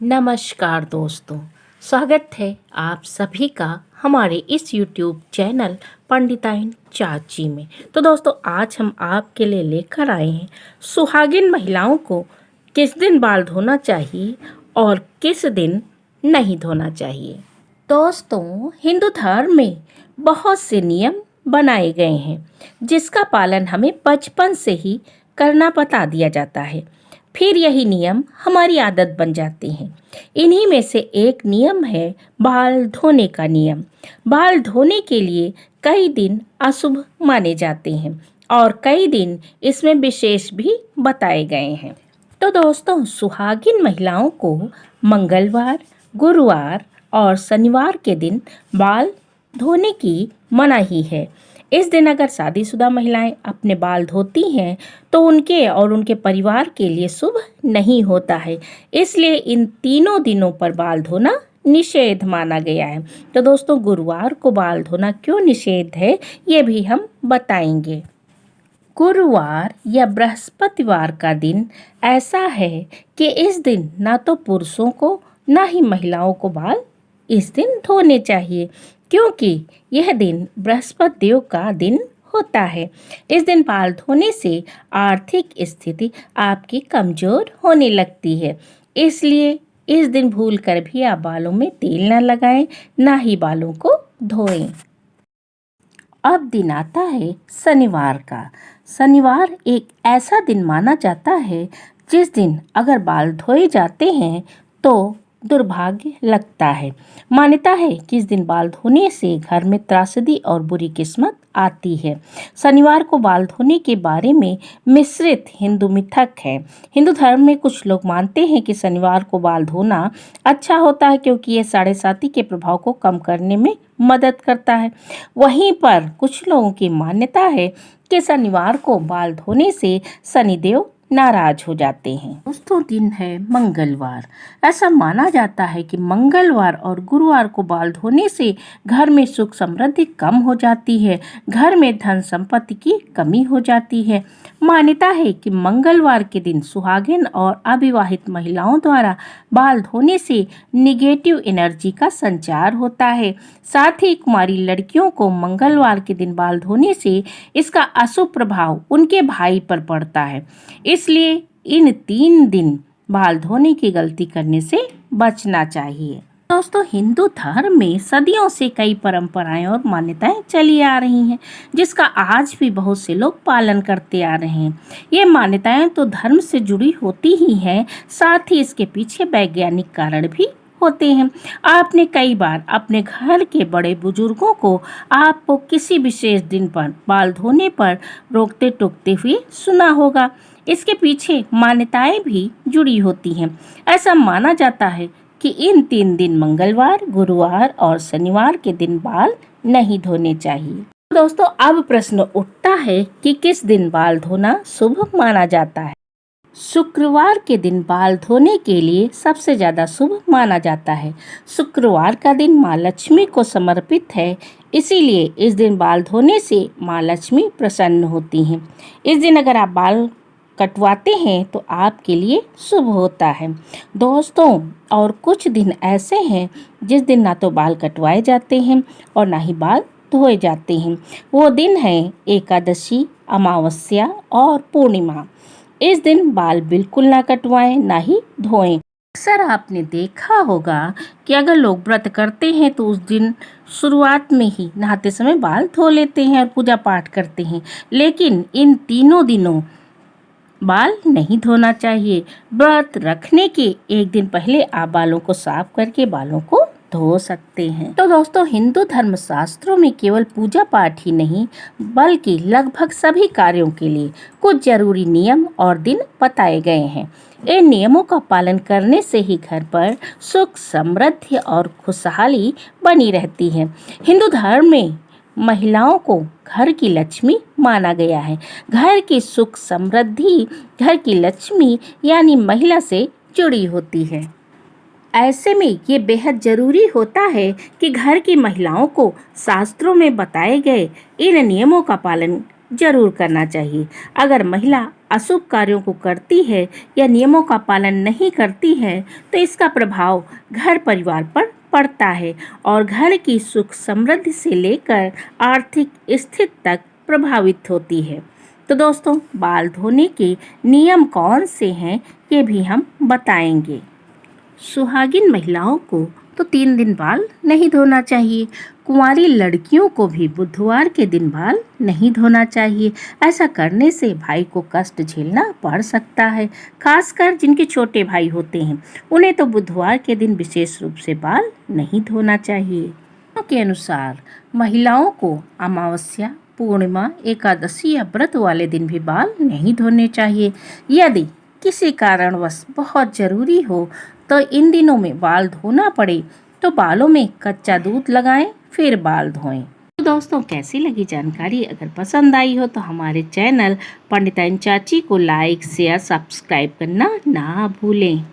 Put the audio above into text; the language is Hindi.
नमस्कार दोस्तों, स्वागत है आप सभी का हमारे इस YouTube चैनल पंडिताइन चाची में। तो दोस्तों, आज हम आपके लिए लेकर आए हैं सुहागिन महिलाओं को किस दिन बाल धोना चाहिए और किस दिन नहीं धोना चाहिए। दोस्तों, हिंदू धर्म में बहुत से नियम बनाए गए हैं जिसका पालन हमें बचपन से ही करना बता दिया जाता है। फिर यही नियम हमारी आदत बन जाते हैं। इन्हीं में से एक नियम है बाल धोने का नियम। बाल धोने के लिए कई दिन अशुभ माने जाते हैं और कई दिन इसमें विशेष भी बताए गए हैं। तो दोस्तों, सुहागिन महिलाओं को मंगलवार, गुरुवार और शनिवार के दिन बाल धोने की मनाही है। इस दिन अगर शादीशुदा महिलाएं अपने बाल धोती हैं तो उनके और उनके परिवार के लिए शुभ नहीं होता है। इसलिए इन तीनों दिनों पर बाल धोना निषेध माना गया है। तो दोस्तों, गुरुवार को बाल धोना क्यों निषेध है, ये भी हम बताएंगे। गुरुवार या बृहस्पतिवार का दिन ऐसा है कि इस दिन ना तो पुरुषों को ना ही महिलाओं को बाल इस दिन धोने चाहिए, क्योंकि यह दिन बृहस्पति देव का दिन होता है। इस दिन बाल धोने से आर्थिक स्थिति आपकी कमजोर होने लगती है। इसलिए इस दिन भूल कर भी आप बालों में तेल न लगाएं, ना ही बालों को धोएं। अब दिन आता है शनिवार का। शनिवार एक ऐसा दिन माना जाता है जिस दिन अगर बाल धोए जाते हैं तो दुर्भाग्य लगता है। मान्यता है कि इस दिन बाल धोने से घर में त्रासदी और बुरी किस्मत आती है। शनिवार को बाल धोने के बारे में मिश्रित हिंदू मिथक है। हिंदू धर्म में कुछ लोग मानते हैं कि शनिवार को बाल धोना अच्छा होता है, क्योंकि यह साढ़े साती के प्रभाव को कम करने में मदद करता है। वहीं पर कुछ लोगों की मान्यता है कि शनिवार को बाल धोने से शनिदेव नाराज हो जाते हैं। दोस्तों, दिन है मंगलवार। ऐसा माना जाता है कि मंगलवार और गुरुवार को बाल धोने से घर में सुख समृद्धि कम हो जाती है, घर में धन संपत्ति की कमी हो जाती है। मान्यता है कि मंगलवार के दिन सुहागिन और अविवाहित महिलाओं द्वारा बाल धोने से निगेटिव एनर्जी का संचार होता है। साथ ही कुमारी लड़कियों को मंगलवार के दिन बाल धोने से इसका अशुभ प्रभाव उनके भाई पर पड़ता है। इसलिए इन 3 दिन बाल धोने की गलती करने से बचना चाहिए। दोस्तों, हिंदू धर्म में सदियों से कई परंपराएं और मान्यताएं चली आ रही हैं, जिसका आज भी बहुत से लोग पालन करते आ रहे हैं। ये मान्यताएं तो धर्म से जुड़ी होती ही हैं, साथ ही इसके पीछे वैज्ञानिक कारण भी होते हैं। आपने कई बार अपने घर के बड़े बुजुर्गों को आपको किसी विशेष दिन पर बाल धोने पर रोकते टोकते हुए सुना होगा। इसके पीछे मान्यताएं भी जुड़ी होती हैं। ऐसा माना जाता है कि इन 3 दिन मंगलवार, गुरुवार और शनिवार के दिन बाल नहीं धोने चाहिए। दोस्तों, अब प्रश्न उठता है कि किस दिन बाल धोना शुभ माना जाता है। शुक्रवार के दिन बाल धोने के लिए सबसे ज़्यादा शुभ माना जाता है। शुक्रवार का दिन माँ लक्ष्मी को समर्पित है, इसीलिए इस दिन बाल धोने से माँ लक्ष्मी प्रसन्न होती हैं। इस दिन अगर आप बाल कटवाते हैं तो आपके लिए शुभ होता है। दोस्तों, और कुछ दिन ऐसे हैं जिस दिन ना तो बाल कटवाए जाते हैं और ना ही बाल धोए जाते हैं। वो दिन है एकादशी, अमावस्या और पूर्णिमा। इस दिन बाल बिल्कुल ना कटवाएं, ना ही धोएं। अक्सर आपने देखा होगा कि अगर लोग व्रत करते हैं तो उस दिन शुरुआत में ही नहाते समय बाल धो लेते हैं और पूजा पाठ करते हैं, लेकिन इन तीनों दिनों बाल नहीं धोना चाहिए। व्रत रखने के एक दिन पहले आप बालों को साफ करके बालों को धो सकते हैं। तो दोस्तों, हिंदू धर्म शास्त्रों में केवल पूजा पाठ ही नहीं बल्कि लगभग सभी कार्यों के लिए कुछ जरूरी नियम और दिन बताए गए हैं। इन नियमों का पालन करने से ही घर पर सुख समृद्धि और खुशहाली बनी रहती है। हिंदू धर्म में महिलाओं को घर की लक्ष्मी माना गया है। घर की सुख समृद्धि घर की लक्ष्मी यानी महिला से जुड़ी होती है। ऐसे में ये बेहद जरूरी होता है कि घर की महिलाओं को शास्त्रों में बताए गए इन नियमों का पालन जरूर करना चाहिए। अगर महिला अशुभ कार्यों को करती है या नियमों का पालन नहीं करती है तो इसका प्रभाव घर परिवार पर पड़ता है और घर की सुख समृद्धि से लेकर आर्थिक स्थिति तक प्रभावित होती है। तो दोस्तों, बाल धोने के नियम कौन से हैं ये भी हम बताएंगे। सुहागिन महिलाओं को तो 3 दिन बाल नहीं धोना चाहिए। कुंवारी लड़कियों को भी बुधवार के दिन बाल नहीं धोना चाहिए। ऐसा करने से भाई को कष्ट झेलना पड़ सकता है, खासकर जिनके छोटे भाई होते हैं। उन्हें तो बुधवार के दिन विशेष रूप से बाल नहीं धोना चाहिए। के अनुसार महिलाओं को अमावस्या, पूर्णिमा, एकादशी या व्रत वाले दिन भी बाल नहीं धोने चाहिए। यदि किसी कारणवश बहुत जरूरी हो तो इन दिनों में बाल धोना पड़े तो बालों में कच्चा दूध लगाएं, फिर बाल धोएं। तो दोस्तों, कैसी लगी जानकारी? अगर पसंद आई हो तो हमारे चैनल पंडिताइन चाची को लाइक, शेयर, सब्सक्राइब करना ना भूलें।